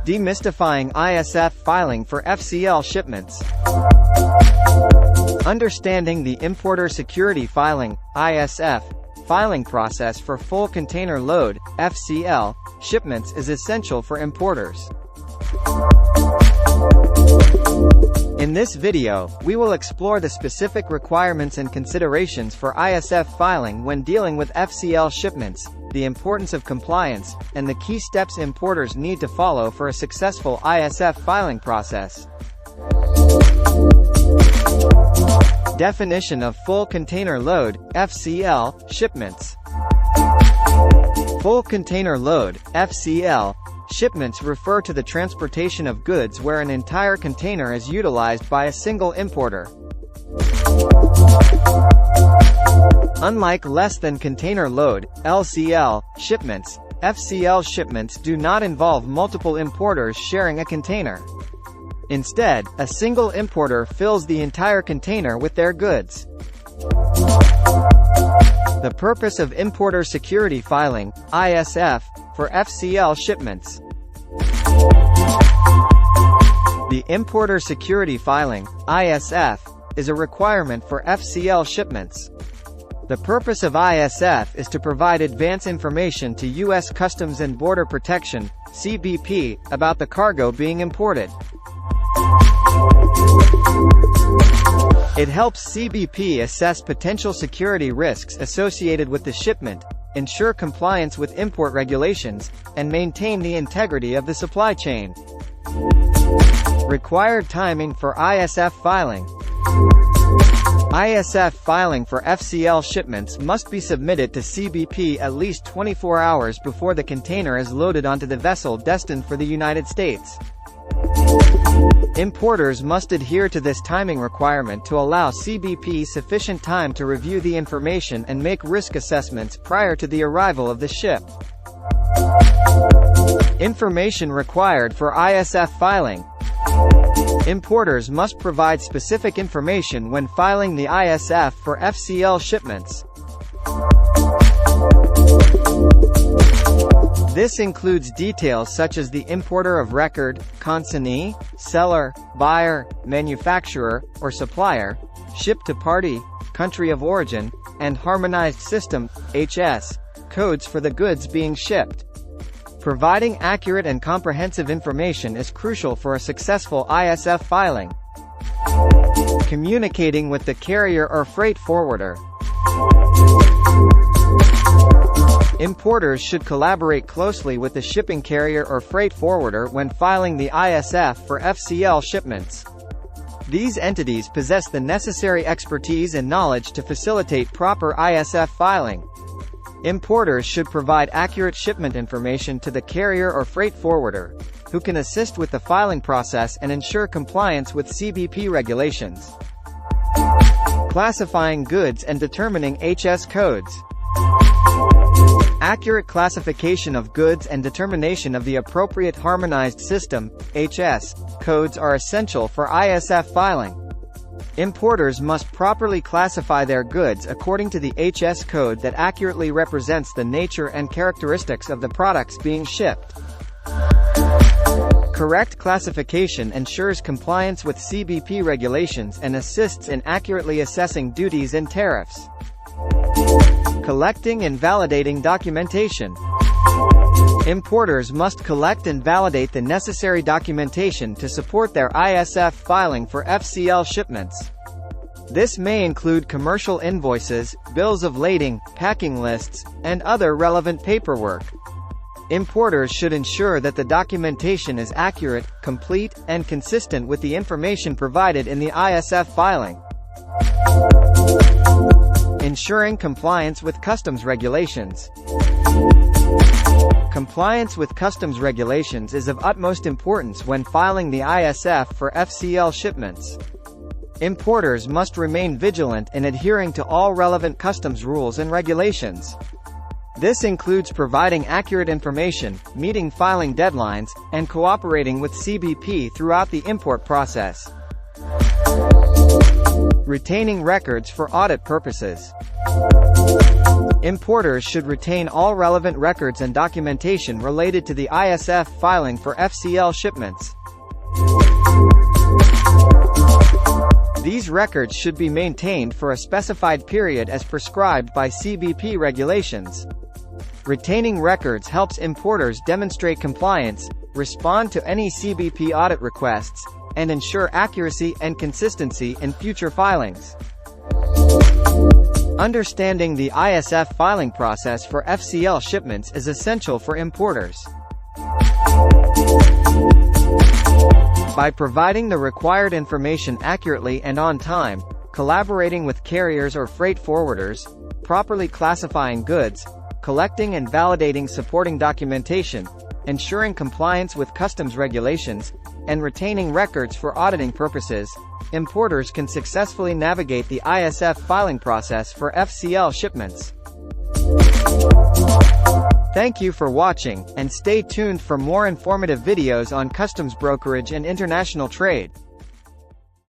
Demystifying ISF filing for FCL shipments. Understanding the Importer Security Filing (ISF) filing process for full container load (FCL) shipments is essential for importers. In this video, we will explore the specific requirements and considerations for ISF filing when dealing with FCL shipments, the importance of compliance, and the key steps importers need to follow for a successful ISF filing process. Definition of full container load (FCL) shipments. Full container load (FCL) shipments refer to the transportation of goods where an entire container is utilized by a single importer. Unlike less than container load (LCL) shipments, FCL shipments do not involve multiple importers sharing a container. Instead, a single importer fills the entire container with their goods. The purpose of Importer Security Filing (ISF) for FCL shipments. The Importer Security Filing (ISF) is a requirement for FCL shipments. The purpose of ISF is to provide advance information to U.S. Customs and Border Protection (CBP) about the cargo being imported. It helps CBP assess potential security risks associated with the shipment, ensure compliance with import regulations, and maintain the integrity of the supply chain. Required timing for ISF filing. ISF filing for FCL shipments must be submitted to CBP at least 24 hours before the container is loaded onto the vessel destined for the United States. Importers must adhere to this timing requirement to allow CBP sufficient time to review the information and make risk assessments prior to the arrival of the ship. Information required for ISF filing. Importers must provide specific information when filing the ISF for FCL shipments. This includes details such as the importer of record, consignee, seller, buyer, manufacturer, or supplier, ship-to-party, country of origin, and harmonized system (HS) codes for the goods being shipped. Providing accurate and comprehensive information is crucial for a successful ISF filing. Communicating with the carrier or freight forwarder. Importers should collaborate closely with the shipping carrier or freight forwarder when filing the ISF for FCL shipments. These entities possess the necessary expertise and knowledge to facilitate proper ISF filing. Importers should provide accurate shipment information to the carrier or freight forwarder, who can assist with the filing process and ensure compliance with CBP regulations. Classifying goods and determining HS codes. Accurate classification of goods and determination of the appropriate harmonized system (HS) codes are essential for ISF filing. Importers must properly classify their goods according to the HS code that accurately represents the nature and characteristics of the products being shipped. Correct classification ensures compliance with CBP regulations and assists in accurately assessing duties and tariffs. Collecting and validating documentation. Importers must collect and validate the necessary documentation to support their ISF filing for FCL shipments. This may include commercial invoices, bills of lading, packing lists, and other relevant paperwork. Importers should ensure that the documentation is accurate, complete, and consistent with the information provided in the ISF filing. Ensuring compliance with customs regulations. Compliance with customs regulations is of utmost importance when filing the ISF for FCL shipments. Importers must remain vigilant in adhering to all relevant customs rules and regulations. This includes providing accurate information, meeting filing deadlines, and cooperating with CBP throughout the import process. Retaining records for audit purposes. Importers should retain all relevant records and documentation related to the ISF filing for FCL shipments. These records should be maintained for a specified period as prescribed by CBP regulations. Retaining records helps importers demonstrate compliance, respond to any CBP audit requests, and ensure accuracy and consistency in future filings. Understanding the ISF filing process for FCL shipments is essential for importers. By providing the required information accurately and on time, collaborating with carriers or freight forwarders, properly classifying goods, collecting and validating supporting documentation, ensuring compliance with customs regulations, and retaining records for auditing purposes, importers can successfully navigate the ISF filing process for FCL shipments. Thank you for watching, and stay tuned for more informative videos on customs brokerage and international trade.